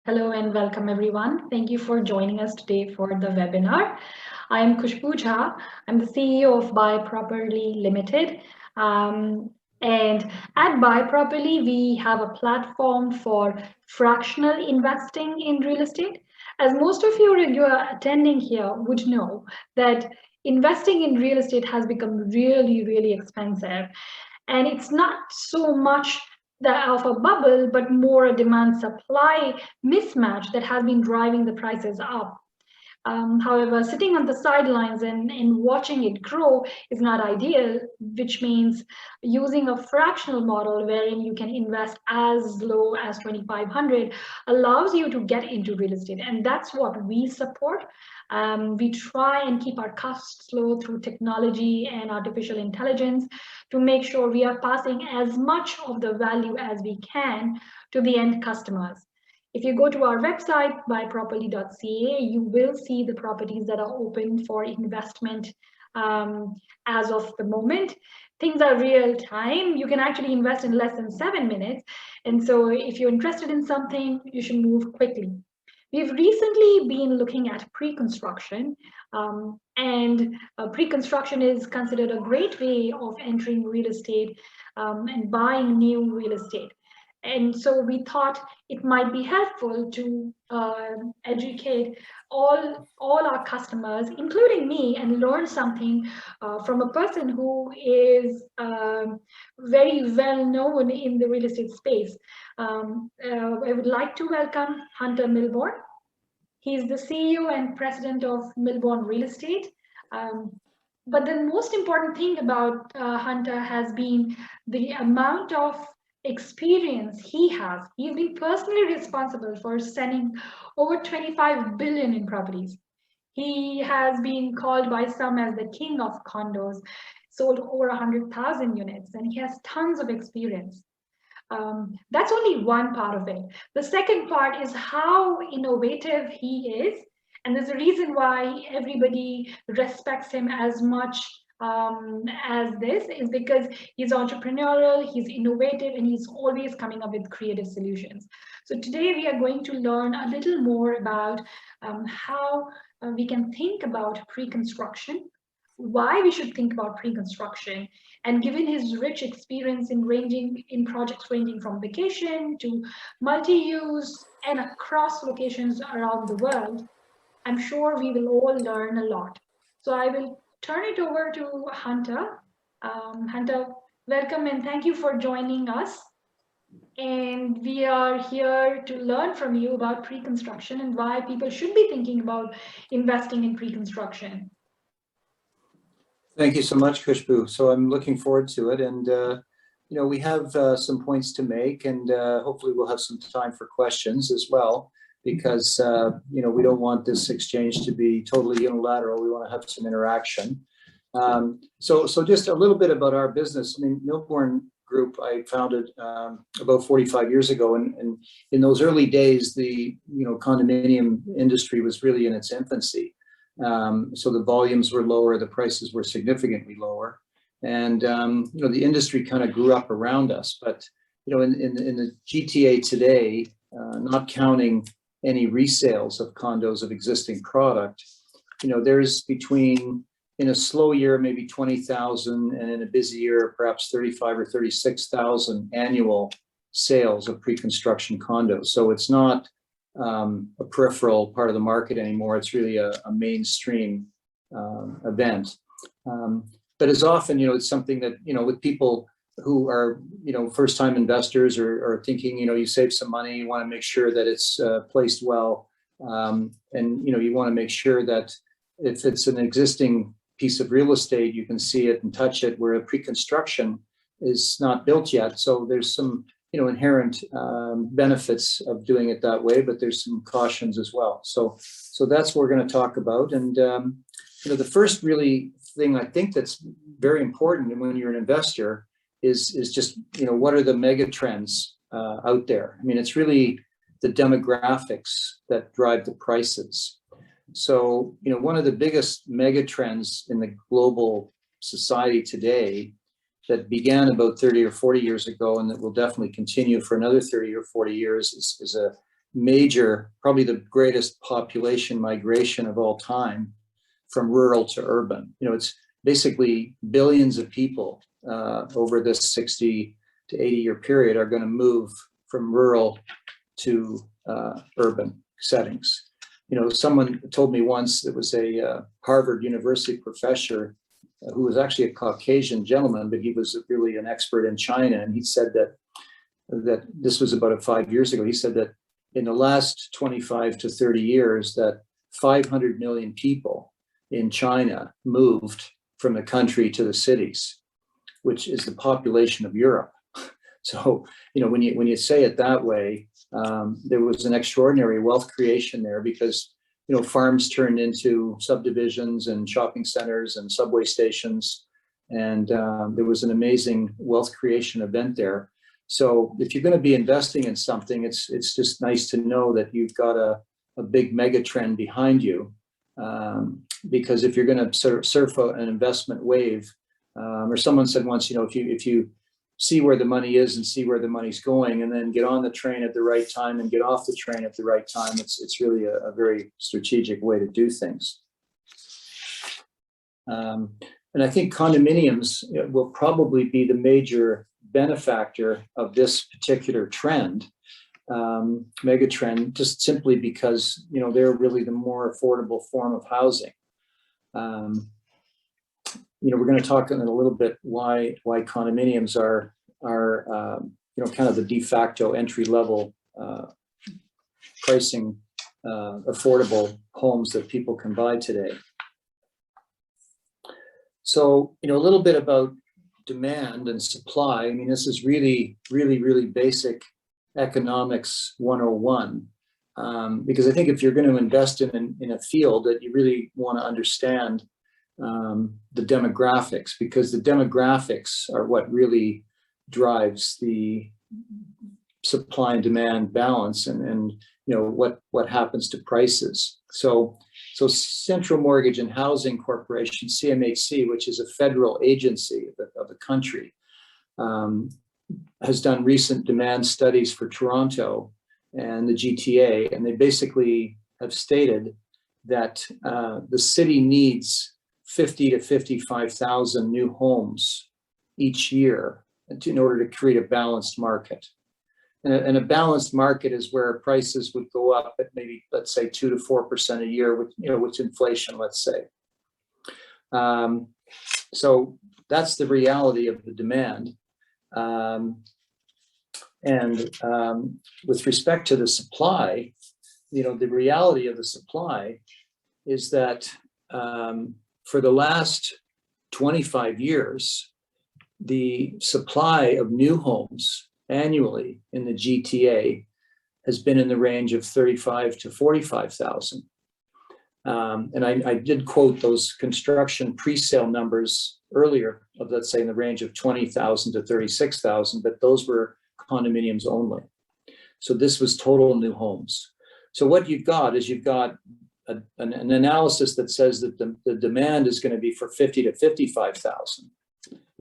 Hello and welcome everyone. Thank you for joining us today for the webinar. I am Khushboo Jha. I'm the CEO of BuyProperly Limited. And at BuyProperly, we have a platform for fractional investing in real estate. As most of you who are attending here would know that investing in real estate has become really, really expensive. And it's not so much of a bubble, but more a demand supply mismatch that has been driving the prices up. However, sitting on the sidelines and watching it grow is not ideal, which means using a fractional model wherein you can invest as low as 2,500 allows you to get into real estate. And that's what we support. We try and keep our costs low through technology and artificial intelligence to make sure we are passing as much of the value as we can to the end customers. If you go to our website, buyproperly.ca, you will see the properties that are open for investment as of the moment. Things are real time. You can actually invest in less than 7 minutes. And so if you're interested in something, you should move quickly. We've recently been looking at pre-construction, and pre-construction is considered a great way of entering real estate and buying new real estate. And so we thought it might be helpful to educate all our customers, including me, and learn something from a person who is very well known in the real estate space. I would like to welcome Hunter Milborne. He's the CEO and president of Milborne Real Estate. But the most important thing about Hunter has been the amount of experience he has. He's been personally responsible for selling over 25 billion in properties. He has been called by some as the king of condos, sold over 100,000 units, and he has tons of experience. That's only one part of it. The second part is how innovative he is. And there's a reason why everybody respects him as much as this is because he's entrepreneurial, he's innovative, and he's always coming up with creative solutions. So today we are going to learn a little more about how we can think about pre-construction, why we should think about pre-construction, and given his rich experience in projects ranging from vacation to multi-use and across locations around the world, I'm sure we will all learn a lot. So I will turn it over to Hunter. Hunter, welcome and thank you for joining us. And we are here to learn from you about pre-construction and why people should be thinking about investing in pre-construction. Thank you so much, Khushboo. So I'm looking forward to it. And, we have some points to make, and hopefully we'll have some time for questions as well, because, we don't want this exchange to be totally unilateral. We want to have some interaction. So just a little bit about our business. I mean, Milborne Group, I founded about 45 years ago. And in those early days, the, condominium industry was really in its infancy. So the volumes were lower, the prices were significantly lower. And, the industry kind of grew up around us. But, in the GTA today, not counting any resales of condos of existing product, there's between, in a slow year, maybe 20,000, and in a busy year, perhaps 35 or 36,000 annual sales of pre-construction condos. So it's not a peripheral part of the market anymore. It's really a mainstream event. But as often, it's something that, with people who are, first-time investors or thinking, you save some money, you want to make sure that it's placed well. And, you want to make sure that if it's an existing piece of real estate, you can see it and touch it, where a pre-construction is not built yet. So there's some, inherent benefits of doing it that way, but there's some cautions as well. So that's what we're going to talk about. And, the first really thing I think that's very important when you're an investor is just, what are the mega trends out there? I mean, it's really the demographics that drive the prices. So, one of the biggest mega trends in the global society today that began about 30 or 40 years ago, and that will definitely continue for another 30 or 40 years, is major, probably the greatest population migration of all time from rural to urban. It's basically billions of people over this 60 to 80-year period are going to move from rural to urban settings. Someone told me once, it was a Harvard University professor who was actually a Caucasian gentleman, but he was really an expert in China. And he said that this was about 5 years ago. He said that in the last 25 to 30 years, that 500 million people in China moved from the country to the cities, which is the population of Europe. So, when you say it that way, there was an extraordinary wealth creation there because, farms turned into subdivisions and shopping centers and subway stations. And there was an amazing wealth creation event there. So if you're going to be investing in something, it's just nice to know that you've got a big mega trend behind you. Because if you're going to surf an investment wave, or someone said once, if you see where the money is and see where the money's going, and then get on the train at the right time and get off the train at the right time, it's really a very strategic way to do things. And I think condominiums will probably be the major benefactor of this particular trend, mega trend, just simply because they're really the more affordable form of housing. We're going to talk in a little bit why condominiums are kind of the de facto entry level pricing affordable homes that people can buy today. So a little bit about demand and supply. I mean, this is really basic economics 101. Because I think if you're going to invest in a field, that you really want to understand the demographics, because the demographics are what really drives the supply and demand balance, and what happens to prices. So Central Mortgage and Housing Corporation, CMHC, which is a federal agency of the country, has done recent demand studies for Toronto and the GTA, and they basically have stated that the city needs 50 to 55,000 new homes each year in order to create a balanced market. And a balanced market is where prices would go up at maybe, let's say, 2 to 4% a year, with inflation, let's say. So that's the reality of the demand. With respect to the supply, the reality of the supply is that for the last 25 years, the supply of new homes annually in the GTA has been in the range of 35 to 45,000. And I did quote those construction pre-sale numbers earlier of, let's say, in the range of 20,000 to 36,000, but those were condominiums only. So this was total new homes. So what you've got is an analysis that says that the demand is going to be for 50 to 55,000,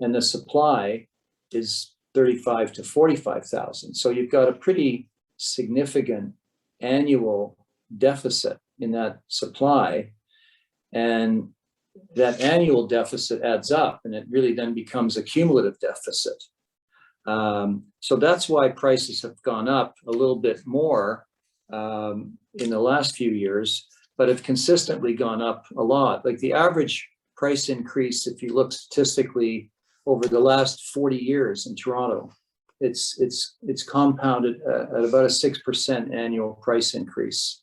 and the supply is 35 to 45,000. So you've got a pretty significant annual deficit in that supply, and that annual deficit adds up, and it really then becomes a cumulative deficit. So that's why prices have gone up a little bit more in the last few years, but have consistently gone up a lot. Like the average price increase, if you look statistically over the last 40 years in Toronto, it's compounded at about a 6% annual price increase.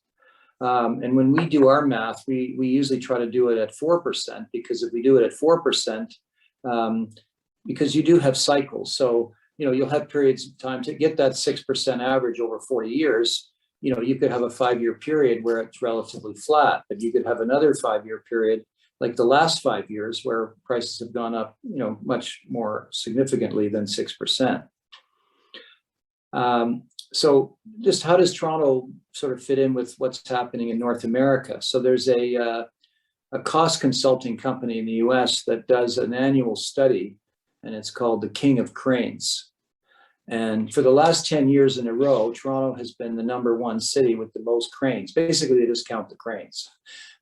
And when we do our math, we usually try to do it at 4%, because if we do it at 4%, because you do have cycles. So, you'll have periods of time to get that 6% average over 40 years. You could have a 5-year period where it's relatively flat, but you could have another 5-year period, like the last 5 years, where prices have gone up, much more significantly than 6%. So just how does Toronto sort of fit in with what's happening in North America? So there's a cost consulting company in the US that does an annual study, and it's called the King of Cranes. And for the last 10 years in a row, Toronto has been the #1 city with the most cranes. Basically, they just count the cranes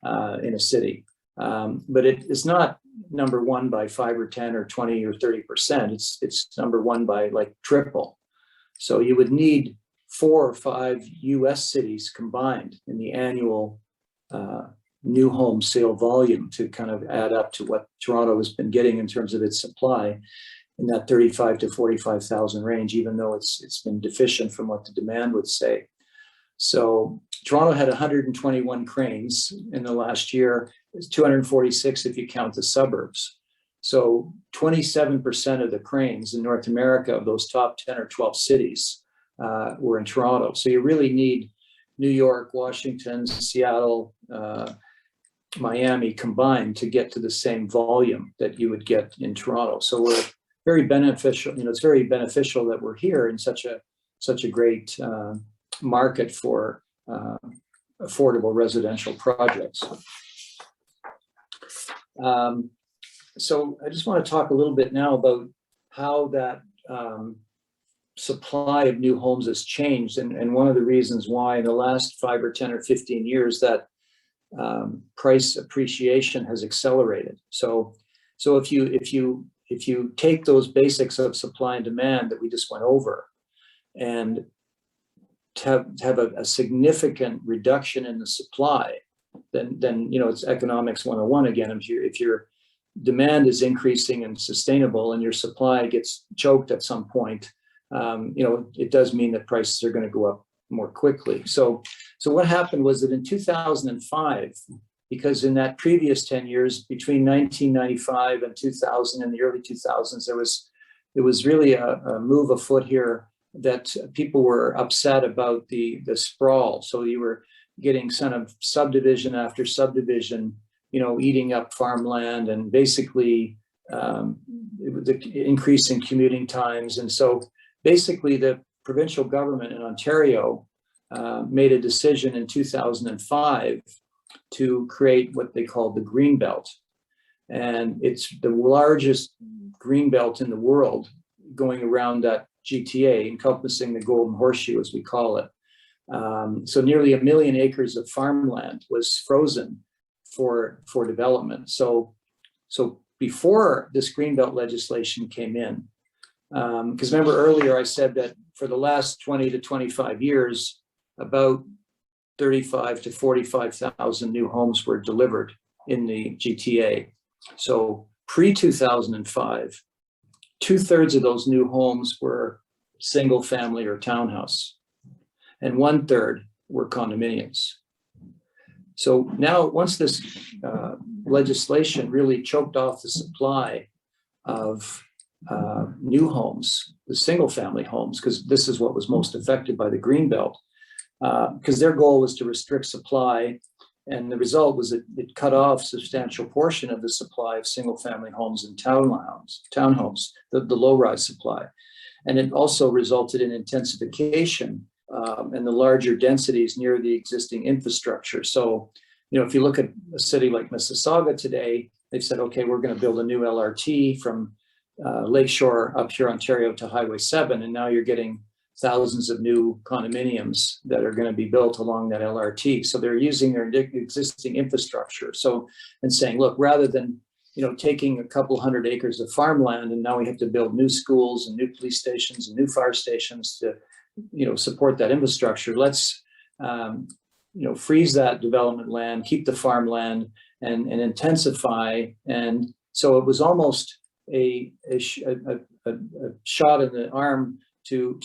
in a city. But it's not #1 by 5 or 10 or 20 or 30%. It's #1 by like triple. So you would need 4 or 5 US cities combined in the annual new home sale volume to kind of add up to what Toronto has been getting in terms of its supply in that 35 to 45,000 range, even though it's been deficient from what the demand would say. So Toronto had 121 cranes in the last year. It's 246 if you count the suburbs. So 27% of the cranes in North America of those top 10 or 12 cities were in Toronto. So you really need New York, Washington, Seattle, Miami combined to get to the same volume that you would get in Toronto. So we're very beneficial. It's very beneficial that we're here in such a great market for affordable residential projects. So I just want to talk a little bit now about how that supply of new homes has changed, and one of the reasons why in the last 5 or 10 or 15 years that price appreciation has accelerated. So if you take those basics of supply and demand that we just went over, and have a significant reduction in the supply, then it's economics 101 again. If your demand is increasing and sustainable, and your supply gets choked at some point, it does mean that prices are going to go up more quickly. So what happened was that in 2005, because in that previous 10 years, between 1995 and 2000, in the early 2000s, there was really a move afoot here that people were upset about the sprawl. So you were getting kind of subdivision after subdivision, eating up farmland, and basically the increase in commuting times. And so basically the provincial government in Ontario made a decision in 2005 to create what they call the Green Belt. And it's the largest green belt in the world, going around that GTA, encompassing the Golden Horseshoe, as we call it. So nearly 1 million acres of farmland was frozen for development. So before this Greenbelt legislation came in, because remember earlier I said that for the last 20 to 25 years, about 35 to 45,000 new homes were delivered in the GTA. So pre-2005, 2/3 of those new homes were single family or townhouse, and 1/3 were condominiums. So now, once this legislation really choked off the supply of new homes, the single family homes, because this is what was most affected by the Greenbelt, because their goal was to restrict supply, and the result was that it cut off a substantial portion of the supply of single family homes and townhomes, the low-rise supply. And it also resulted in intensification and the larger densities near the existing infrastructure. So, if you look at a city like Mississauga today, they've said, okay, we're going to build a new LRT from Lakeshore up here, Ontario, to Highway 7. And now you're getting thousands of new condominiums that are going to be built along that LRT. So they're using their existing infrastructure. So, and saying, look, rather than, taking a couple hundred acres of farmland, and now we have to build new schools and new police stations and new fire stations to, support that infrastructure. Let's, freeze that development land, keep the farmland, and intensify. And so it was almost a shot in the arm to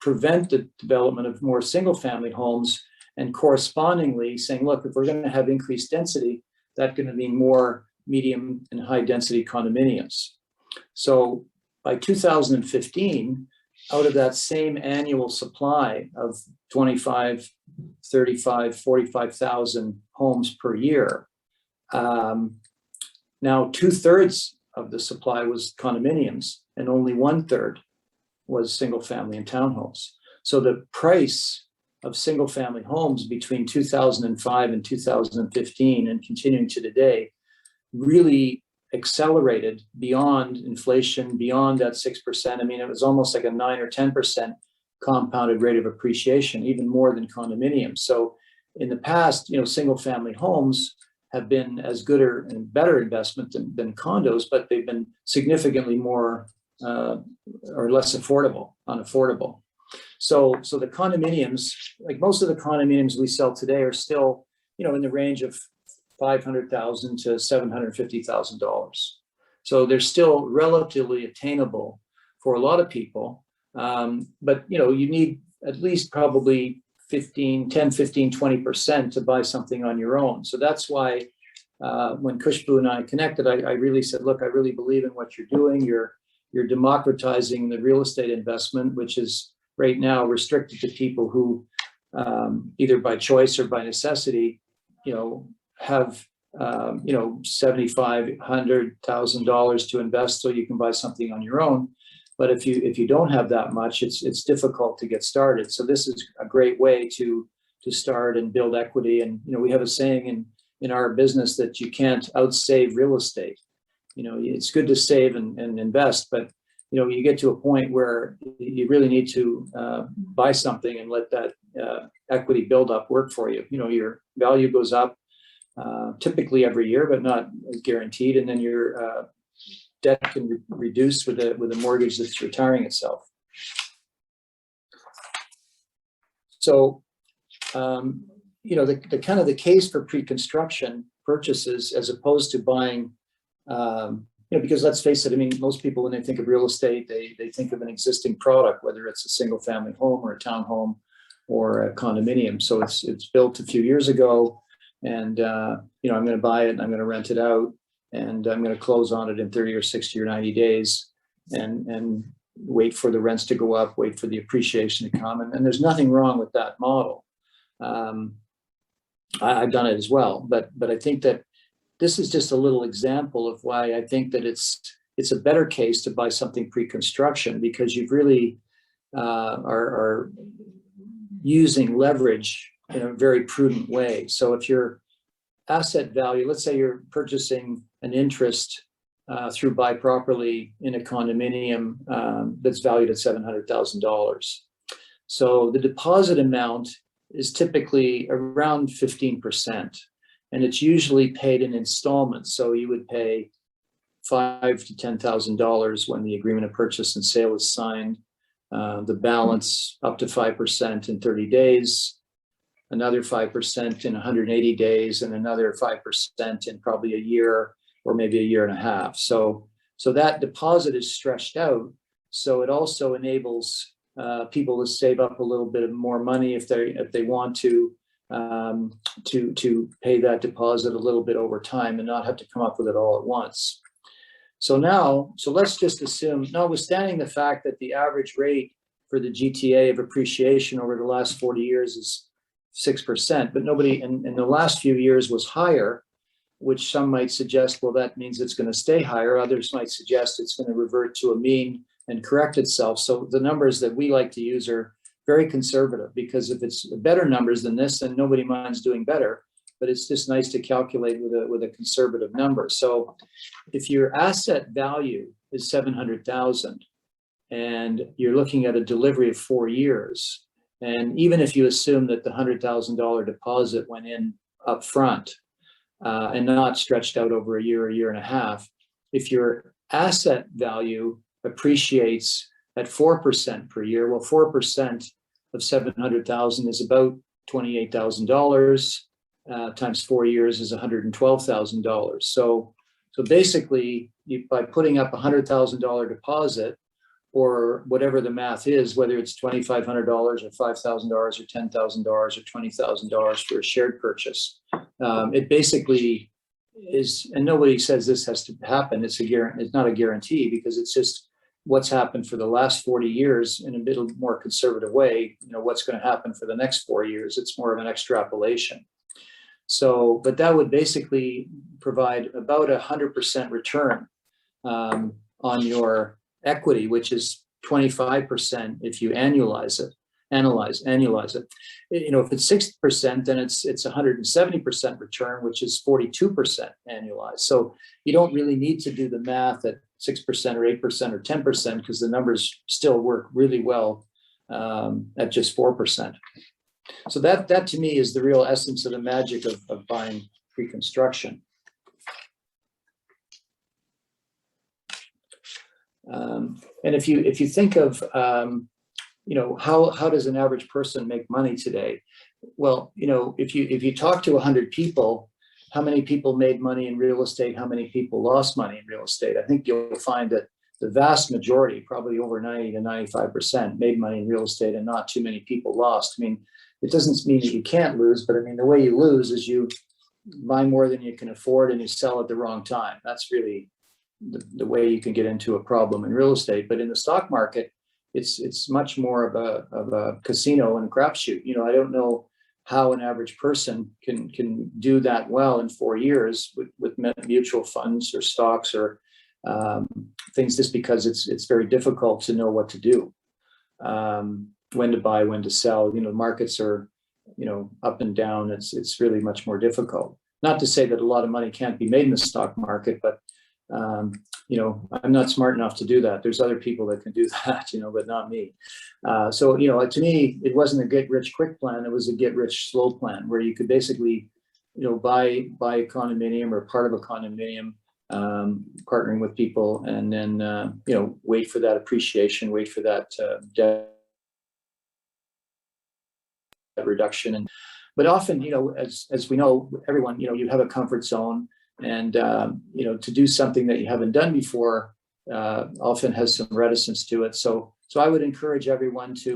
prevent the development of more single-family homes, and correspondingly saying, look, if we're going to have increased density, that's going to mean more medium and high-density condominiums. So by 2015, out of that same annual supply of 25, 35, 45,000 homes per year, now 2/3 of the supply was condominiums, and only 1/3 was single family and townhomes. So the price of single family homes between 2005 and 2015 and continuing to today really accelerated beyond inflation, beyond that 6%. I mean, it was almost like a 9 or 10% compounded rate of appreciation, even more than condominiums. So in the past, single family homes have been as good and better investment than condos, but they've been significantly more or less unaffordable. So the condominiums, like most of the condominiums we sell today, are still, in the range of $500,000 to $750,000. So they're still relatively attainable for a lot of people. But you need at least probably 10, 15, 20% to buy something on your own. So that's why when Khushboo and I connected, I really said, look, I really believe in what you're doing. You're democratizing the real estate investment, which is right now restricted to people who either by choice or by necessity, have $75,000, $100,000 to invest so you can buy something on your own. But if you don't have that much, it's difficult to get started. So this is a great way to start and build equity. And we have a saying in our business that you can't outsave real estate. It's good to save and invest, but you get to a point where you really need to buy something and let that equity build up work for you. Your value goes up typically every year, but not guaranteed, and then your debt can reduce with a mortgage that's retiring itself. So, the kind of the case for pre-construction purchases as opposed to buying, because let's face it, I mean, most people, when they think of real estate, they think of an existing product, whether it's a single family home or a townhome or a condominium. So it's built a few years ago, and I'm going to buy it and I'm going to rent it out, and I'm going to close on it in 30 or 60 or 90 days and wait for the rents to go up, wait for the appreciation to come. And there's nothing wrong with that model. I've done it as well, but I think that this is just a little example of why I think that it's a better case to buy something pre-construction, because you've really are using leverage in a very prudent way. So if your asset value, let's say you're purchasing an interest through BuyProperly in a condominium that's valued at $700,000. So the deposit amount is typically around 15%, and it's usually paid in installments. So you would pay $5,000 to $10,000 when the agreement of purchase and sale is signed, the balance up to 5% in 30 days, another 5% in 180 days, and another 5% in probably a year or maybe a year and a half. So that deposit is stretched out. So it also enables people to save up a little bit of more money if they want to pay that deposit a little bit over time and not have to come up with it all at once. So let's just assume, notwithstanding the fact that the average rate for the GTA of appreciation over the last 40 years is 6%, but nobody in the last few years was higher, which some might suggest, well, that means it's going to stay higher. Others might suggest it's going to revert to a mean and correct itself. So the numbers that we like to use are very conservative, because if it's better numbers than this, then nobody minds doing better. But it's just nice to calculate with a conservative number. So if your asset value is $700,000 and you're looking at a delivery of 4 years, and even if you assume that the $100,000 deposit went in up front and not stretched out over a year and a half, if your asset value appreciates at 4% per year, well, 4% of 700,000 is about $28,000. Times 4 years is $112,000. So basically, by putting up $100,000 deposit, or whatever the math is, whether it's $2,500 or $5,000 or $10,000 or $20,000 for a shared purchase, it basically is, and nobody says this has to happen. It's not a guarantee, because it's just what's happened for the last 40 years in a bit more conservative way. What's going to happen for the next 4 years? It's more of an extrapolation. So, but that would basically provide about 100% return on your equity, which is 25% if you annualize it. annualize it. You know, if it's 6%, then it's 170% return, which is 42% annualized. So you don't really need to do the math at 6% or 8% or 10% because the numbers still work really well at just 4%. So that to me is the real essence of the magic of buying pre-construction. And if you think of you know, how does an average person make money today? Well, you know, if you talk to 100 people, how many people made money in real estate? How many people lost money in real estate? I think you'll find that the vast majority, probably over 90 to 95%, made money in real estate, and not too many people lost. I mean, it doesn't mean that you can't lose, but I mean, the way you lose is you buy more than you can afford and you sell at the wrong time. That's really the way you can get into a problem in real estate. But in the stock market, it's much more of a casino and a crapshoot. You know, I don't know how an average person can do that well in 4 years with mutual funds or stocks or things, just because it's very difficult to know what to do, when to buy, when to sell. You know, markets are, you know, up and down. It's really much more difficult. Not to say that a lot of money can't be made in the stock market, but you know, I'm not smart enough to do that. There's other people that can do that, you know, but not me. So, you know, to me, it wasn't a get rich quick plan. It was a get rich slow plan, where you could basically, you know, buy a condominium or part of a condominium, partnering with people, and then, you know, wait for that appreciation, wait for that debt reduction. But often, you know, as we know, everyone, you know, you have a comfort zone. And, you know, to do something that you haven't done before often has some reticence to it. So I would encourage everyone to,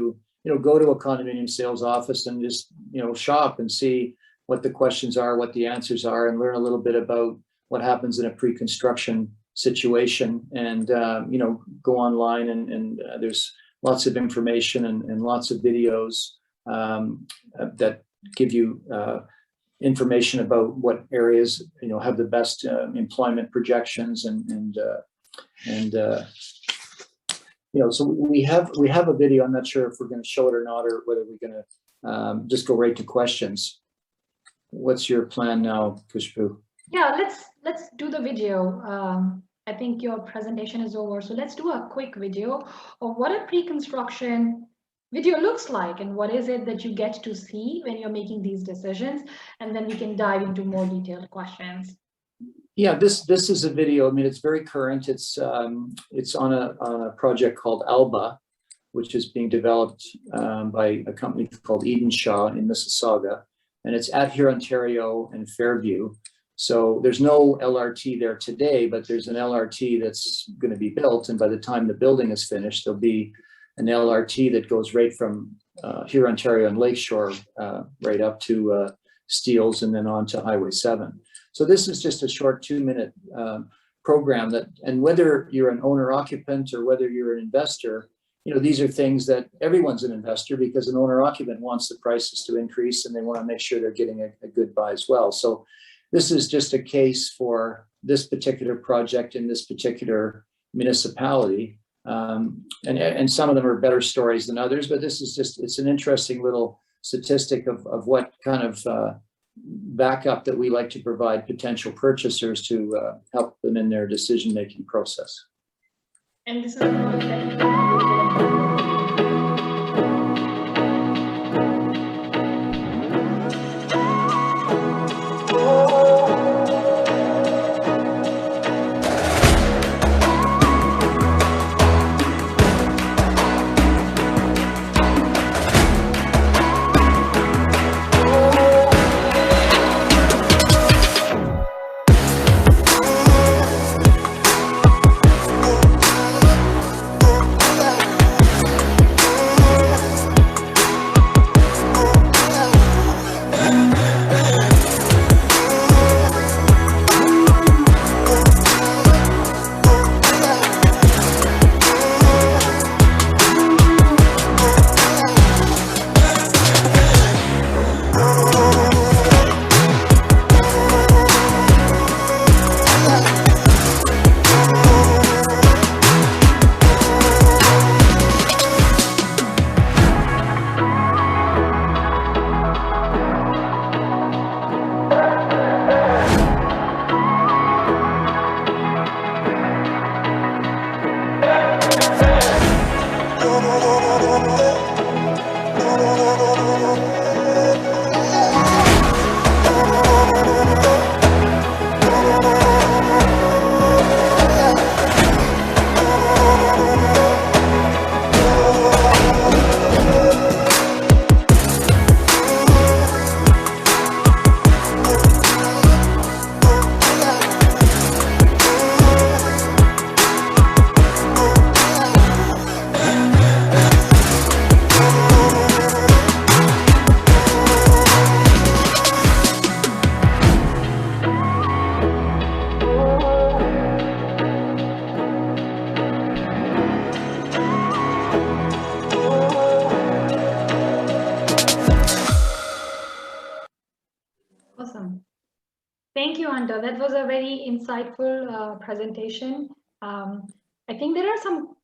you know, go to a condominium sales office and just, you know, shop and see what the questions are, what the answers are, and learn a little bit about what happens in a pre-construction situation. And, you know, go online and there's lots of information and lots of videos that give you information about what areas, you know, have the best employment projections and you know, so we have a video. I'm not sure if we're going to show it or not, or whether we're going to just go right to questions. What's your plan now, Khushboo? Yeah, let's do the video. I think your presentation is over, so let's do a quick video of what a pre-construction video looks like and what is it that you get to see when you're making these decisions, and then we can dive into more detailed questions. Yeah, this is a video. I mean, it's very current. It's on a project called Alba, which is being developed by a company called Edenshaw in Mississauga, and it's at here, Ontario and Fairview. So there's no LRT there today, but there's an LRT that's going to be built, and by the time the building is finished, there'll be an LRT that goes right from here, Ontario and Lakeshore, right up to Steeles and then on to Highway 7. So this is just a short 2-minute program that, and whether you're an owner occupant or whether you're an investor, you know, these are things that everyone's an investor, because an owner occupant wants the prices to increase and they want to make sure they're getting a good buy as well. So this is just a case for this particular project in this particular municipality. And some of them are better stories than others, but this is just, it's an interesting little statistic of what kind of backup that we like to provide potential purchasers to help them in their decision-making process. And this is Hunter. That was a very insightful presentation. I think there are some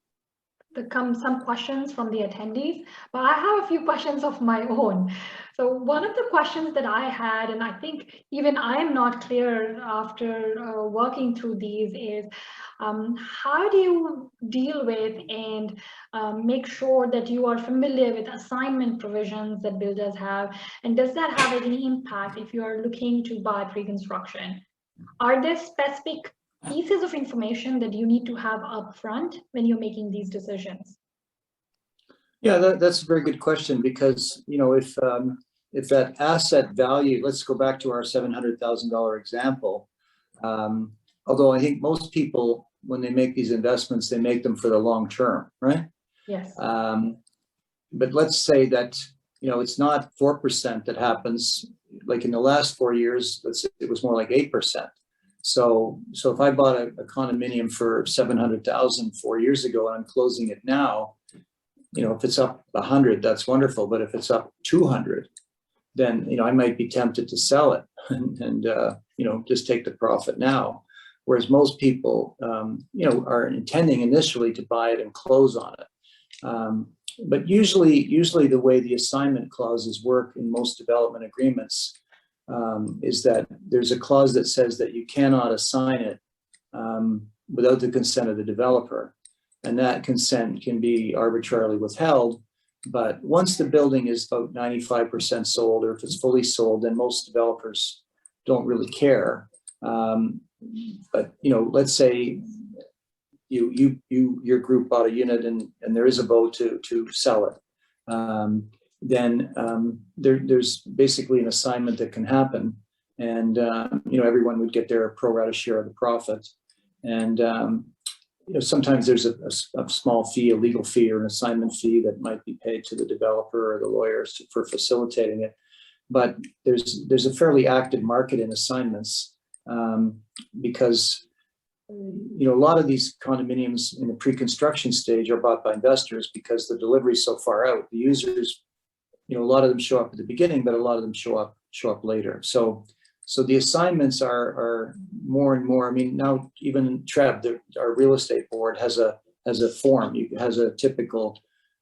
questions from the attendees, but I have a few questions of my own. So one of the questions that I had, and I think even I am not clear after working through these, is how do you deal with and make sure that you are familiar with assignment provisions that builders have, and does that have any impact if you are looking to buy pre-construction? Are there specific pieces of information that you need to have upfront when you're making these decisions? Yeah, that's a very good question, because if that asset value, let's go back to our $700,000 example. Although I think most people, when they make these investments, they make them for the long term, right? Yes. But let's say that it's not 4% that happens. Like in the last 4 years, it was more like 8%. So if I bought a condominium for $700,000 4 years ago and I'm closing it now, if it's up 100, that's wonderful. But if it's up 200, then I might be tempted to sell it and just take the profit now. Whereas most people are intending initially to buy it and close on it. But usually the way the assignment clauses work in most development agreements is that there's a clause that says that you cannot assign it without the consent of the developer. And that consent can be arbitrarily withheld. But once the building is about 95% sold, or if it's fully sold, then most developers don't really care. But let's say your group bought a unit and there is a vote to sell it. Then there's basically an assignment that can happen, and everyone would get their pro rata share of the profit. And sometimes there's a small fee, a legal fee or an assignment fee that might be paid to the developer or the lawyers for facilitating it. But there's a fairly active market in assignments because a lot of these condominiums in the pre-construction stage are bought by investors because the delivery is so far out. The users, a lot of them show up at the beginning, but a lot of them show up later. So the assignments are more and more. I mean, now even Trev, our real estate board, has a form. Has a typical,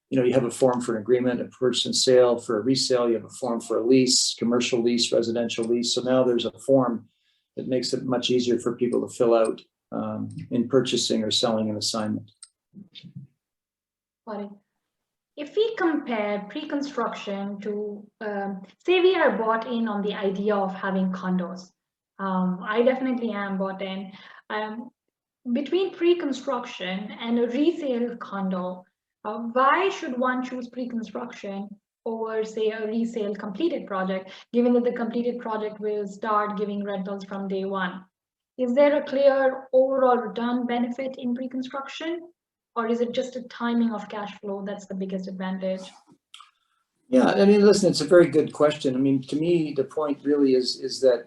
you have a form for an agreement, a purchase and sale. For a resale, you have a form for a lease, commercial lease, residential lease. So now there's a form that makes it much easier for people to fill out in purchasing or selling an assignment. Got it. If we compare pre-construction to, say we are bought in on the idea of having condos, I definitely am bought in. Between pre-construction and a resale condo, why should one choose pre-construction over, say, a resale completed project, given that the completed project will start giving rentals from day one? Is there a clear overall return benefit in pre-construction? Or is it just a timing of cash flow that's the biggest advantage? Yeah, I mean, listen, it's a very good question. I mean, to me, the point really is that,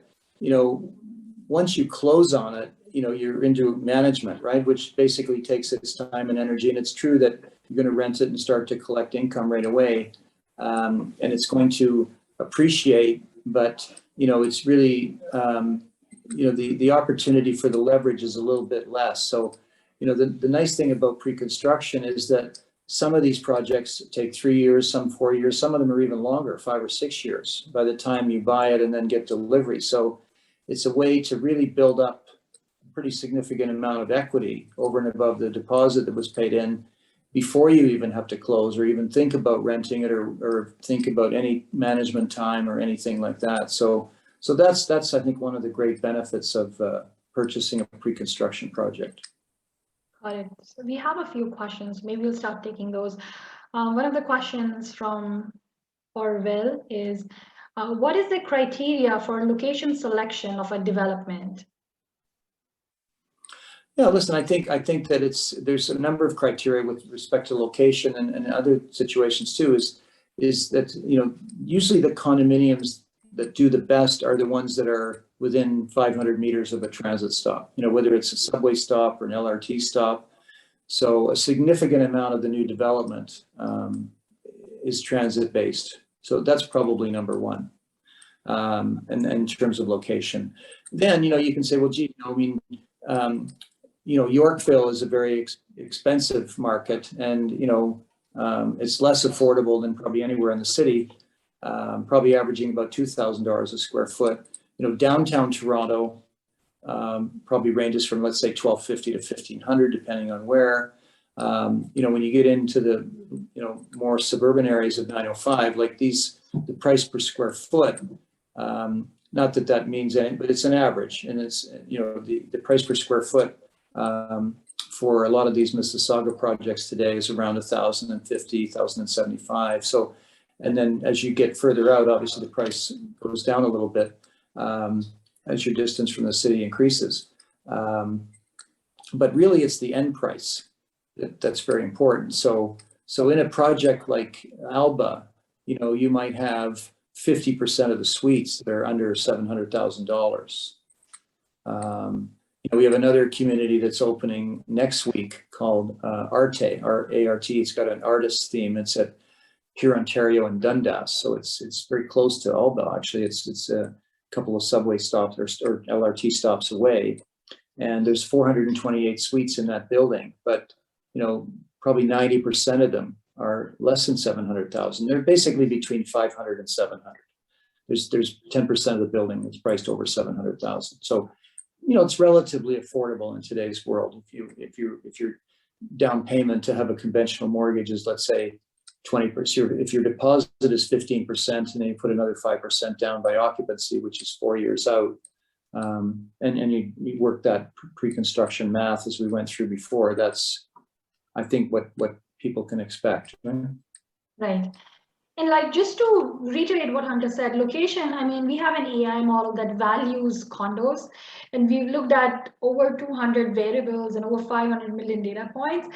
once you close on it, you're into management, right? Which basically takes its time and energy. And it's true that you're going to rent it and start to collect income right away. And it's going to appreciate, but, it's really, the opportunity for the leverage is a little bit less. So, the nice thing about pre-construction is that some of these projects take 3 years, some 4 years, some of them are even longer, 5 or 6 years by the time you buy it and then get delivery. So it's a way to really build up a pretty significant amount of equity over and above the deposit that was paid in before you even have to close or even think about renting it or think about any management time or anything like that. So that's I think one of the great benefits of purchasing a pre-construction project. Got it. So we have a few questions. Maybe we'll start taking those. One of the questions from Orville is, what is the criteria for location selection of a development? Yeah, listen, I think that there's a number of criteria with respect to location and other situations too, is that, usually the condominiums that do the best are the ones that are within 500 meters of a transit stop, whether it's a subway stop or an LRT stop. So a significant amount of the new development is transit based. So that's probably number one. and in terms of location. Then, you can say, well, gee, Yorkville is a very expensive market, and, it's less affordable than probably anywhere in the city, probably averaging about $2,000 a square foot. Downtown Toronto probably ranges from, let's say, $1,250 to $1,500, depending on where. When you get into the, more suburban areas of 905, like these, the price per square foot, not that that means anything, but it's an average, and it's, the price per square foot for a lot of these Mississauga projects today is around $1,050, $1,075. So, and then as you get further out, obviously the price goes down a little bit as your distance from the city increases. But really, it's the end price that's very important. So in a project like Alba, you might have 50% of the suites that are under $700,000. We have another community that's opening next week called Arte, R-A-R-T. It's got an artist theme. It's at Pure Ontario and Dundas, so it's very close to Alba. Actually, it's a couple of subway stops or LRT stops away, and there's 428 suites in that building. But probably 90% of them are less than 700,000. They're basically between 500 and 700. There's 10% of the building that's priced over 700,000. So it's relatively affordable in today's world. If your down payment to have a conventional mortgage is, let's say, 20%, if your deposit is 15%, and then you put another 5% down by occupancy, which is 4 years out, and you work that pre-construction math as we went through before, that's, I think, what people can expect. Right. And just to reiterate what Hunter said, location, we have an AI model that values condos, and we've looked at over 200 variables and over 500 million data points,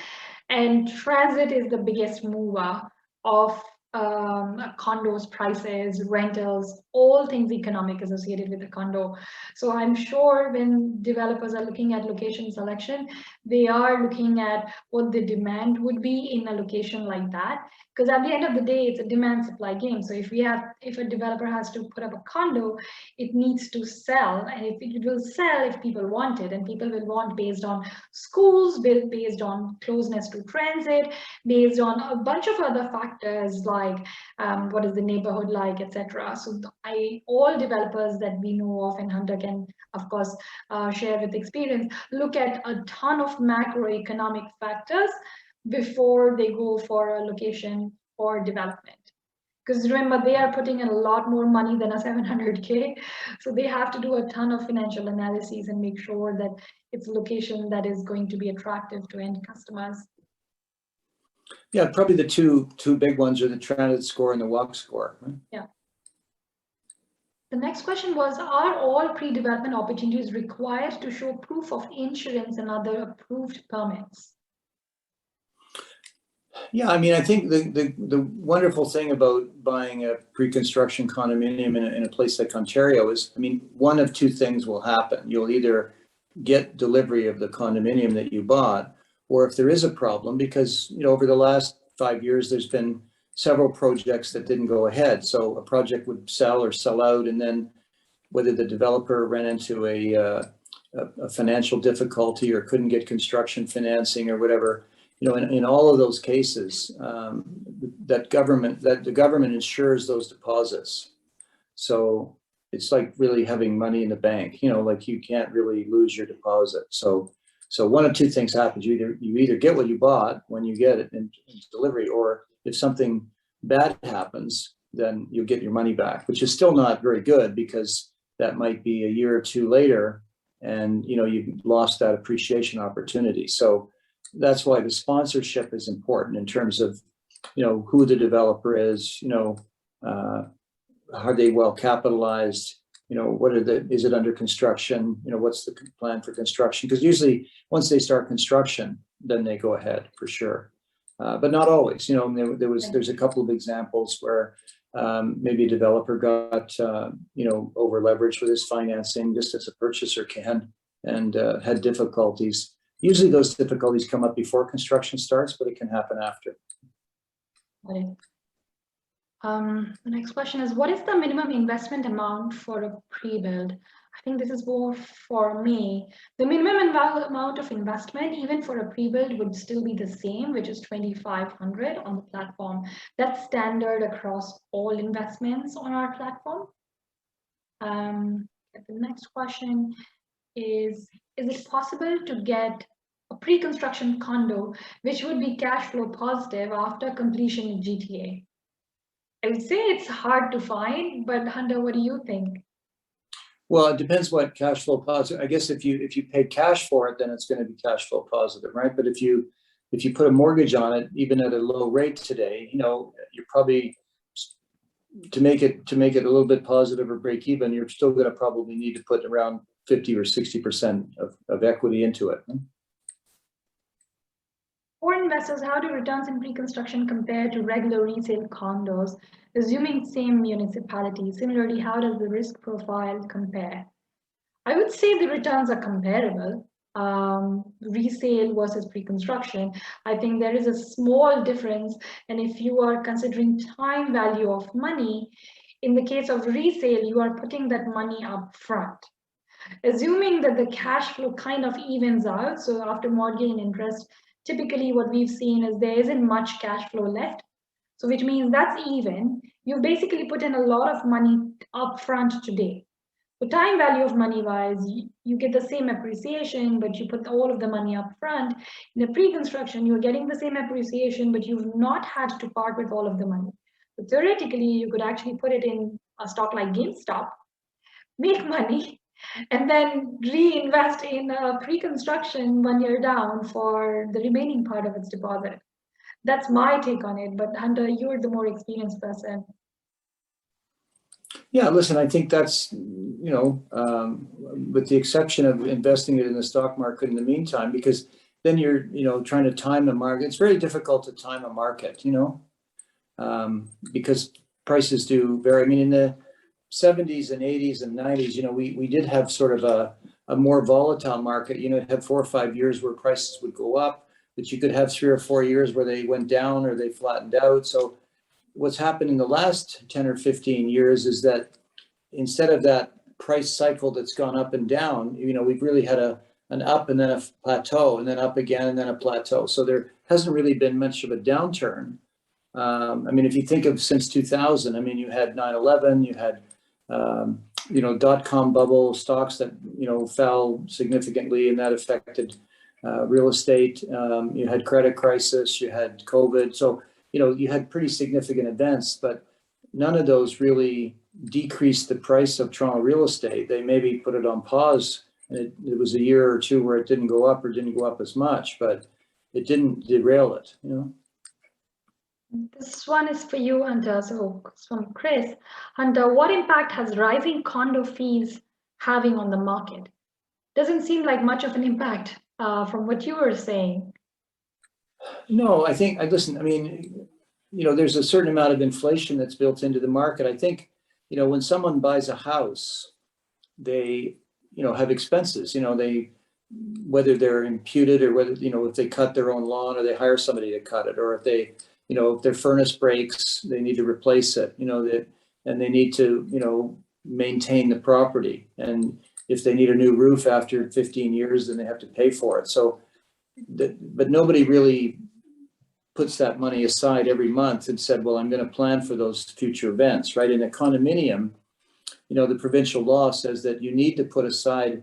and transit is the biggest mover of condos, prices, rentals, all things economic associated with the condo. So I'm sure when developers are looking at location selection, they are looking at what the demand would be in a location like that. Because at the end of the day, it's a demand supply game. So if a developer has to put up a condo, it needs to sell, and it will sell if people want it, and people will want based on schools, based on closeness to transit, based on a bunch of other factors like what is the neighborhood like, etc. So all developers that we know of, and Hunter can of course share with experience, look at a ton of macroeconomic factors before they go for a location or development. Because remember, they are putting in a lot more money than a 700K. So they have to do a ton of financial analyses and make sure that it's a location that is going to be attractive to end customers. Yeah, probably the two big ones are the transit score and the walk score. Right? Yeah. The next question was, are all pre-development opportunities required to show proof of insurance and other approved permits? Yeah, I think the wonderful thing about buying a pre-construction condominium in a place like Ontario is, one of two things will happen. You'll either get delivery of the condominium that you bought, or if there is a problem, because over the last 5 years, there's been several projects that didn't go ahead. So a project would sell or sell out, and then whether the developer ran into a financial difficulty or couldn't get construction financing or whatever, in all of those cases, that the government insures those deposits. So it's like really having money in the bank. Like you can't really lose your deposit. So one of two things happens: you either get what you bought when you get it in delivery, or if something bad happens, then you'll get your money back, which is still not very good, because that might be a year or two later, and you've lost that appreciation opportunity. So that's why the sponsorship is important in terms of who the developer is, are they well capitalized, is it under construction, what's the plan for construction? Because usually once they start construction, then they go ahead for sure. But not always. There's a couple of examples where maybe a developer got over leveraged with his financing, just as a purchaser can, and had difficulties. Usually those difficulties come up before construction starts, but it can happen after. Right. The next question is, what is the minimum investment amount for a pre-build? I think this is more for me. The minimum amount of investment, even for a pre-build, would still be the same, which is 2,500 on the platform. That's standard across all investments on our platform. The next question is it possible to get a pre-construction condo which would be cash flow positive after completion in GTA? I would say it's hard to find, but Hunter, what do you think? Well, it depends what cash flow positive. I guess if you pay cash for it, then it's going to be cash flow positive, right? But if you put a mortgage on it, even at a low rate today, you're probably to make it a little bit positive or break even, you're still going to probably need to put around 50 or 60% of equity into it. For investors, how do returns in pre-construction compare to regular resale condos, assuming same municipality? Similarly, how does the risk profile compare? I would say the returns are comparable. Resale versus pre-construction, I think there is a small difference. And if you are considering time value of money, in the case of resale, you are putting that money up front. Assuming that the cash flow kind of evens out, so after mortgage and interest, typically what we've seen is there isn't much cash flow left. So which means that's even. You basically put in a lot of money up front today. So time value of money wise, you get the same appreciation, but you put all of the money up front. In the pre-construction, you're getting the same appreciation, but you've not had to part with all of the money. So theoretically, you could actually put it in a stock like GameStop, make money, and then reinvest in a pre-construction 1 year down for the remaining part of its deposit. That's my take on it. But Hunter, you're the more experienced person. Yeah, listen, I think that's, with the exception of investing it in the stock market in the meantime, because then you're, trying to time the market. It's very difficult to time a market, because prices do vary. I mean, in the 70s and 80s and 90s, we did have sort of a more volatile market. It had 4 or 5 years where prices would go up, but you could have 3 or 4 years where they went down or they flattened out. So what's happened in the last 10 or 15 years is that instead of that price cycle that's gone up and down, we've really had an up and then a plateau and then up again and then a plateau. So there hasn't really been much of a downturn. I mean, if you think of since 2000, I mean, you had 9/11, you had, dot-com bubble stocks that, fell significantly, and that affected real estate. You had credit crisis, you had COVID. So, you had pretty significant events, but none of those really decreased the price of Toronto real estate. They maybe put it on pause, and it was a year or two where it didn't go up or didn't go up as much, but it didn't derail it, This one is for you, Hunter. So it's from Chris. Hunter, what impact has rising condo fees having on the market? Doesn't seem like much of an impact from what you were saying. No, I think, listen, I mean, there's a certain amount of inflation that's built into the market. I think, when someone buys a house, they, have expenses, whether they're imputed or whether, if they cut their own lawn or they hire somebody to cut it, or if they, if their furnace breaks, they need to replace it, and they need to, maintain the property. And if they need a new roof after 15 years, then they have to pay for it. So, but nobody really puts that money aside every month and said, well, I'm going to plan for those future events, right? In a condominium, the provincial law says that you need to put aside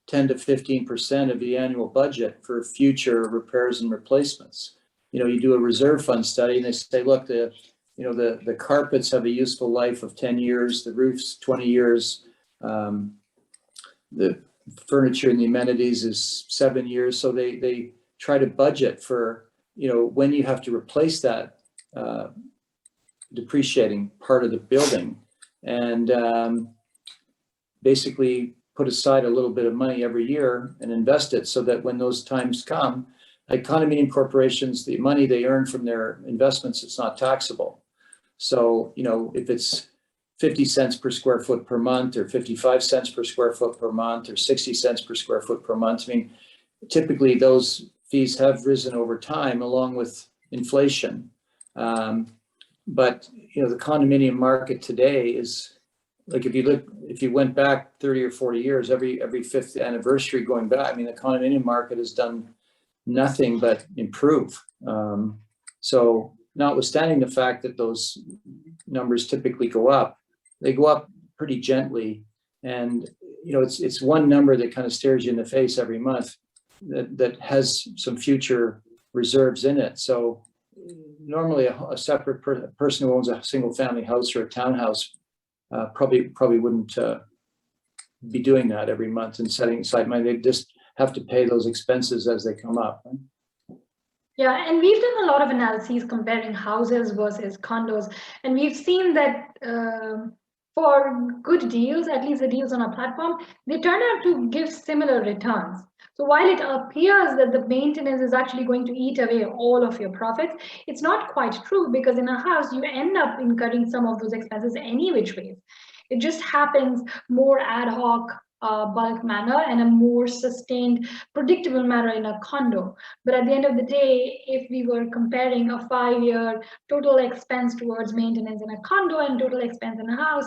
10 to 15% of the annual budget for future repairs and replacements. You do a reserve fund study and they say, look, the carpets have a useful life of 10 years, the roof's 20 years, the furniture and the amenities is 7 years. So they try to budget for, when you have to replace that depreciating part of the building, and basically put aside a little bit of money every year and invest it so that when those times come, like condominium corporations, the money they earn from their investments, it's not taxable. So, if it's 50 cents per square foot per month, or 55 cents per square foot per month, or 60 cents per square foot per month, I mean, typically those fees have risen over time along with inflation. But the condominium market today is like, if you went back 30 or 40 years, every fifth anniversary going back, I mean, the condominium market has done nothing but improve. So notwithstanding the fact that those numbers typically go up, they go up pretty gently. And, it's one number that kind of stares you in the face every month that has some future reserves in it. So normally a separate person who owns a single family house or a townhouse probably wouldn't be doing that every month and setting aside money. They just have to pay those expenses as they come up. Yeah, and we've done a lot of analyses comparing houses versus condos, and we've seen that for good deals, at least the deals on our platform, they turn out to give similar returns. So while it appears that the maintenance is actually going to eat away all of your profits, it's not quite true, because in a house, you end up incurring some of those expenses any which ways. It just happens more ad hoc, bulk manner, and a more sustained, predictable manner in a condo. But at the end of the day, if we were comparing a 5-year total expense towards maintenance in a condo and total expense in a house,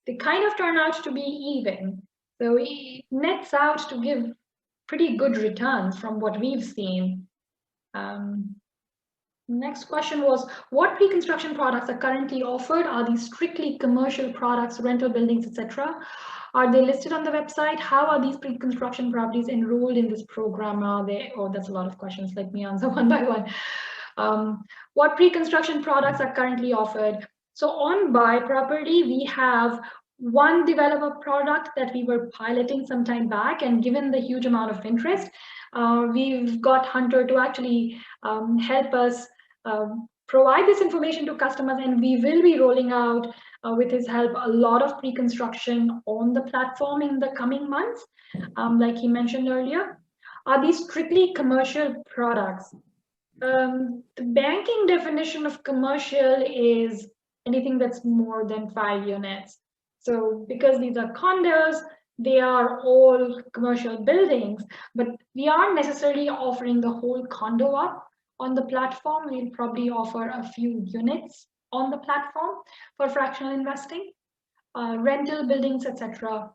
they kind of turn out to be even. So it nets out to give pretty good returns from what we've seen. Next question was, what pre-construction products are currently offered? Are these strictly commercial products, rental buildings, etc.? Are they listed on the website? How are these pre-construction properties enrolled in this program? Are they? Oh, that's a lot of questions. Let me answer one by one. What pre-construction products are currently offered? So on BuyProperly, we have one developer product that we were piloting some time back, and given the huge amount of interest, we've got Hunter to actually help us provide this information to customers, and we will be rolling out, with his help, a lot of pre-construction on the platform in the coming months, like he mentioned earlier. Are these strictly commercial products? The banking definition of commercial is anything that's more than 5 units. So because these are condos, they are all commercial buildings, but we aren't necessarily offering the whole condo up on the platform. We'll probably offer a few units on the platform for fractional investing. Rental buildings, etc.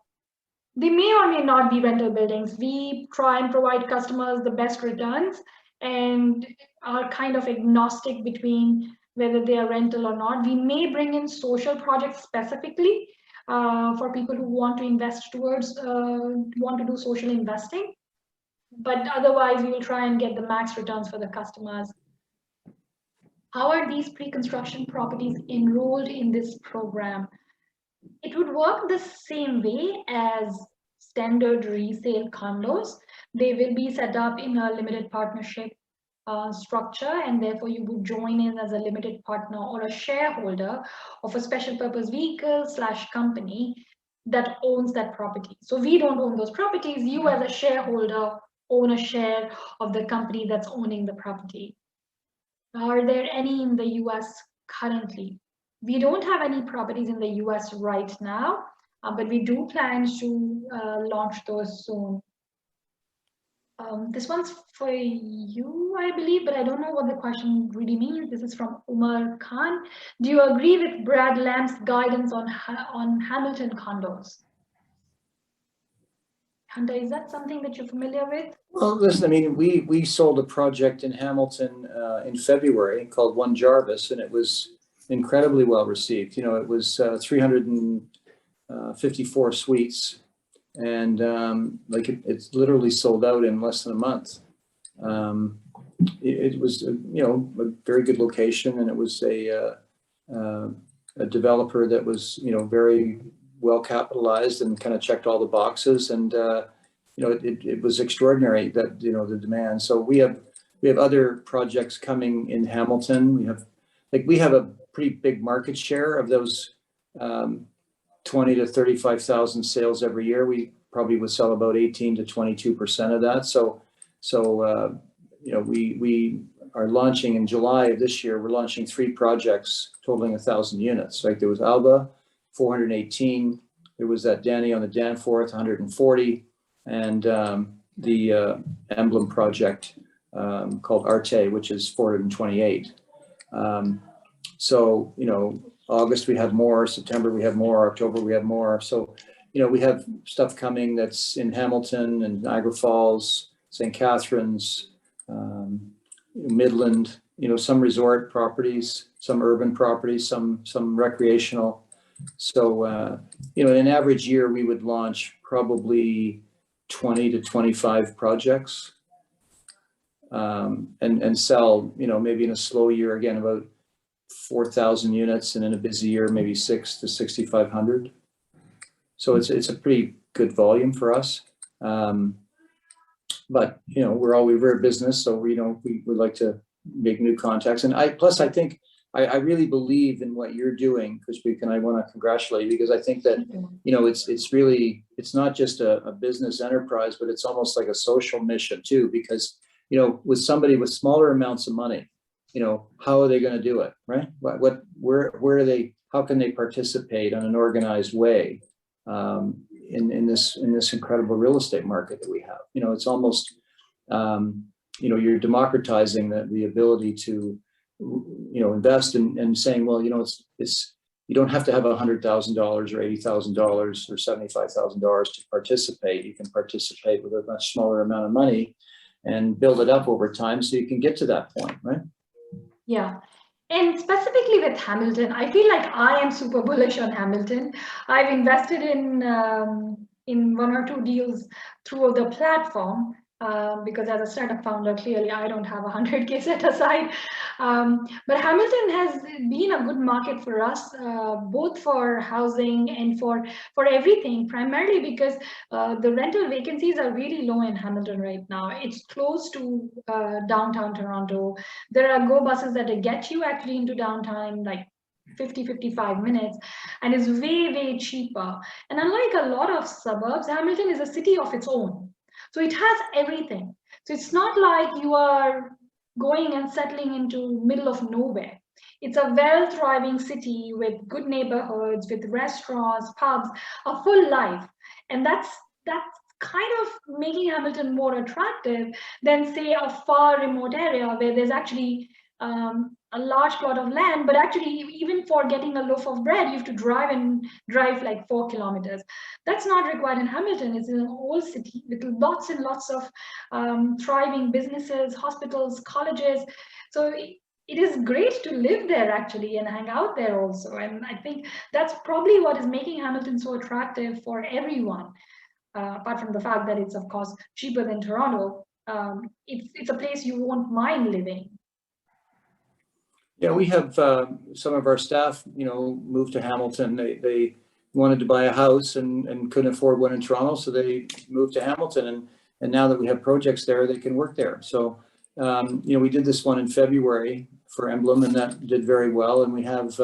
They may or may not be rental buildings. We try and provide customers the best returns and are kind of agnostic between whether they are rental or not. We may bring in social projects specifically for people who want to invest towards, want to do social investing. But otherwise, we will try and get the max returns for the customers. How are these pre-construction properties enrolled in this program? It would work the same way as standard resale condos. They will be set up in a limited partnership structure, and therefore you would join in as a limited partner or a shareholder of a special purpose vehicle / company that owns that property. So we don't own those properties. You as a shareholder own a share of the company that's owning the property. Are there any in the US currently? We don't have any properties in the US right now, but we do plan to launch those soon. This one's for you, I believe, but I don't know what the question really means. This is from Umar Khan. Do you agree with Brad Lamb's guidance on Hamilton condos? Hunter, is that something that you're familiar with? Well, listen, I mean, we sold a project in Hamilton in February called One Jarvis, and it was incredibly well received. It was 354 suites, and it's literally sold out in less than a month. It was a very good location, and it was a developer that was very well capitalized and kind of checked all the boxes, and it was extraordinary that the demand. So we have other projects coming in Hamilton. We have a pretty big market share of those 20 to 35,000 sales every year. We probably would sell about 18 to 22% of that. So we are launching in July of this year. We're launching 3 projects totaling 1,000 units. Like there was Alba, 418. There was that Danny on the Danforth, 140, and the Emblem project called Arte, which is 428. So, August we have more, September we have more, October we have more. So, we have stuff coming that's in Hamilton and Niagara Falls, St. Catharines, Midland, some resort properties, some urban properties, some recreational. So, in an average year, we would launch probably 20 to 25 projects, and sell, maybe in a slow year, again, about 4,000 units, and in a busy year, maybe 6 to 6,500. So it's a pretty good volume for us. But, we're a business, so we would like to make new contacts. And I think I really believe in what you're doing, Khushboo, and I want to congratulate you, because I think that, it's not just a business enterprise, but it's almost like a social mission too, because, with somebody with smaller amounts of money, how are they going to do it, right? Where are they, how can they participate in an organized way, in this incredible real estate market that we have? It's almost, you're democratizing the ability to, invest and saying, well, it's you don't have to have $100,000 or $80,000 or $75,000 to participate. You can participate with a much smaller amount of money and build it up over time so you can get to that point, right? Yeah. And specifically with Hamilton, I feel like I am super bullish on Hamilton. I've invested in 1 or 2 deals through the platform, because as a startup founder, clearly I don't have 100K set aside. But Hamilton has been a good market for us, both for housing and for everything, primarily because the rental vacancies are really low in Hamilton right now. It's close to downtown Toronto. There are go buses that get you actually into downtown, like 55 minutes, and is way cheaper. And unlike a lot of suburbs, Hamilton is a city of its own. So it has everything. So it's not like you are going and settling into middle of nowhere. It's a well-thriving city with good neighborhoods, with restaurants, pubs, a full life. And that's kind of making Hamilton more attractive than, say, a far remote area where there's actually a large plot of land, but actually even for getting a loaf of bread, you have to drive like 4 kilometers. That's not required in Hamilton. It's an old city with lots and lots of thriving businesses, hospitals, colleges. So it is great to live there actually and hang out there also. And I think that's probably what is making Hamilton so attractive for everyone. Apart from the fact that it's of course cheaper than Toronto, it's a place you won't mind living. Yeah, we have some of our staff, moved to Hamilton. They wanted to buy a house and couldn't afford one in Toronto, so they moved to Hamilton. And now that we have projects there, they can work there. So, we did this one in February for Emblem, and that did very well. And we have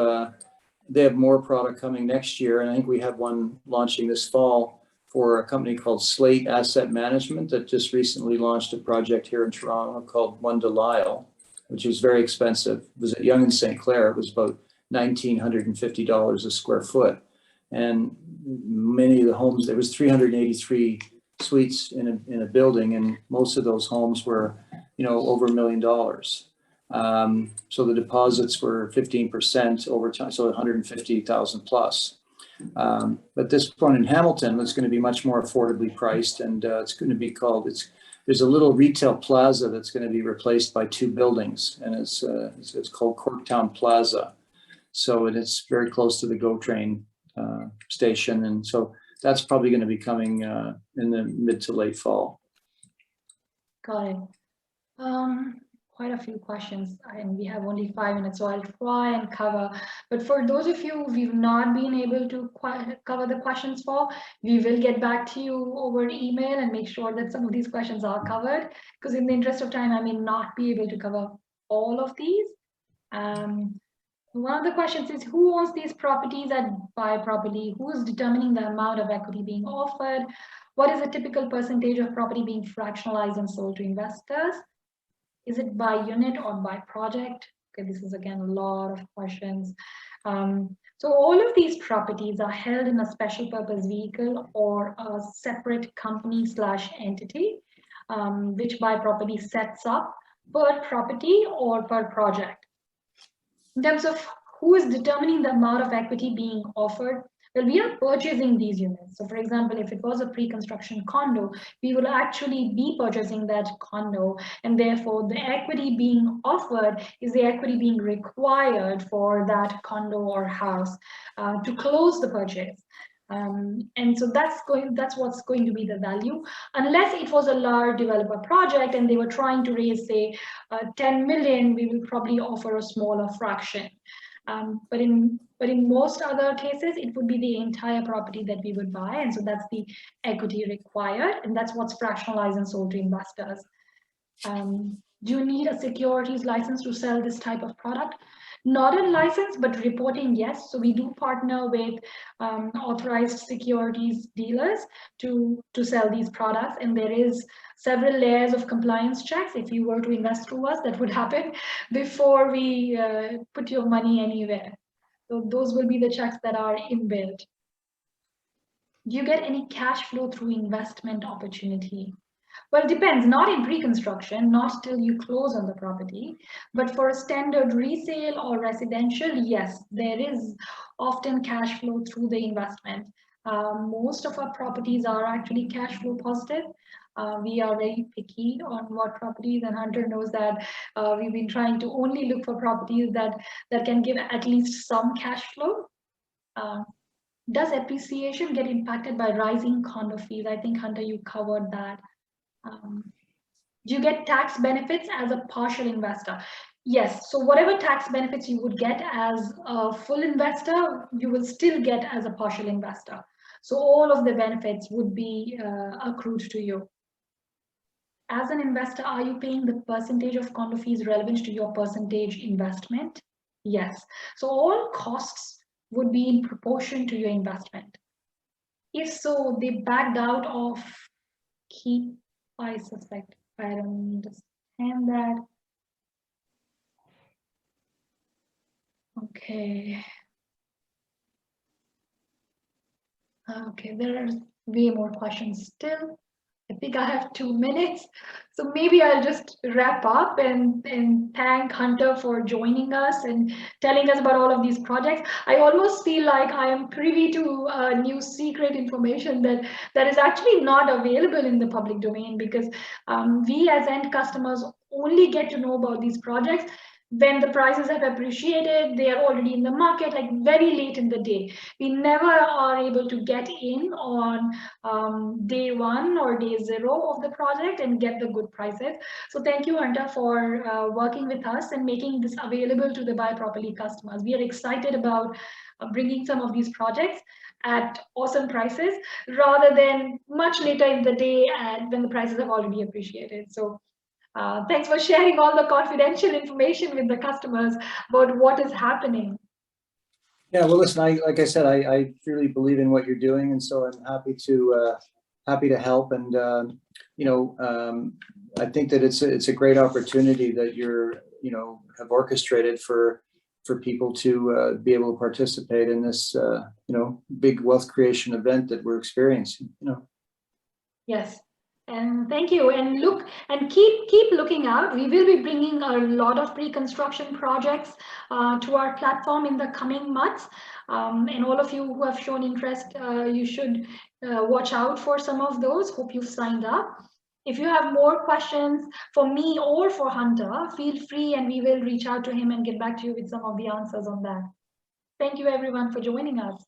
they have more product coming next year, and I think we have one launching this fall for a company called Slate Asset Management that just recently launched a project here in Toronto called One Delisle, which was very expensive. It was at Yonge and St. Clair. It was about $1,950 a square foot. And many of the homes, there was 383 suites in a building, and most of those homes were, over $1 million. So the deposits were 15% over time, so 150,000 plus. But this one in Hamilton is going to be much more affordably priced, and it's going to be called, there's a little retail plaza that's going to be replaced by 2 buildings, and it's called Corktown Plaza. So it's very close to the GO train station, and so that's probably going to be coming in the mid to late fall. Got it. Quite a few questions, and we have only 5 minutes, so I'll try and cover. But for those of you we've not been able to cover the questions for, we will get back to you over email and make sure that some of these questions are covered, because in the interest of time, I may not be able to cover all of these. One of the questions is, who owns these properties at BuyProperly? Who is determining the amount of equity being offered? What is a typical percentage of property being fractionalized and sold to investors? Is it by unit or by project? Okay, this is again a lot of questions. So all of these properties are held in a special purpose vehicle or a separate company / entity, which BuyProperly sets up per property or per project. In terms of who is determining the amount of equity being offered? Well, we are purchasing these units. So for example, if it was a pre-construction condo, we will actually be purchasing that condo, and therefore the equity being offered is the equity being required for that condo or house to close the purchase. And so that's what's going to be the value, unless it was a large developer project and they were trying to raise, say, 10 million, we will probably offer a smaller fraction. But in most other cases, it would be the entire property that we would buy, and so that's the equity required, and that's what's fractionalized and sold to investors. Do you need a securities license to sell this type of product? Not a license, but reporting, yes. So we do partner with authorized securities dealers to sell these products, and there is several layers of compliance checks. If you were to invest through us, that would happen before we put your money anywhere. So those will be the checks that are inbuilt. Do you get any cash flow through investment opportunity? Well, it depends, not in pre-construction, not till you close on the property, but for a standard resale or residential, yes, there is often cash flow through the investment. Most of our properties are actually cash flow positive. We are very picky on what properties, and Hunter knows that we've been trying to only look for properties that can give at least some cash flow. Does appreciation get impacted by rising condo fees? I think, Hunter, you covered that. Do you get tax benefits as a partial investor? Yes, so whatever tax benefits you would get as a full investor, you will still get as a partial investor. So all of the benefits would be accrued to you. As an investor, are you paying the percentage of condo fees relevant to your percentage investment? Yes, so all costs would be in proportion to your investment. If so, they backed out of keep, I suspect. I don't understand that. Okay. Okay, there are way more questions still. I think I have 2 minutes. So maybe I'll just wrap up and thank Hunter for joining us and telling us about all of these projects. I almost feel like I am privy to new secret information that is actually not available in the public domain, because we as end customers only get to know about these projects when the prices have appreciated, they are already in the market, like very late in the day. We never are able to get in on day 1 or day 0 of the project and get the good prices. So thank you, Hunter, for working with us and making this available to the BuyProperly customers. We are excited about bringing some of these projects at awesome prices rather than much later in the day and when the prices have already appreciated. So thanks for sharing all the confidential information with the customers about what is happening. Yeah, well, listen, like I said, I really believe in what you're doing, and so I'm happy to help. And I think that it's a great opportunity that you're have orchestrated for people to be able to participate in this big wealth creation event that we're experiencing. Yes. And thank you, and look and keep looking out. We will be bringing a lot of pre-construction projects to our platform in the coming months, and all of you who have shown interest, you should watch out for some of those. Hope you've signed up. If you have more questions for me or for Hunter, feel free and we will reach out to him and get back to you with some of the answers on that. Thank you everyone for joining us.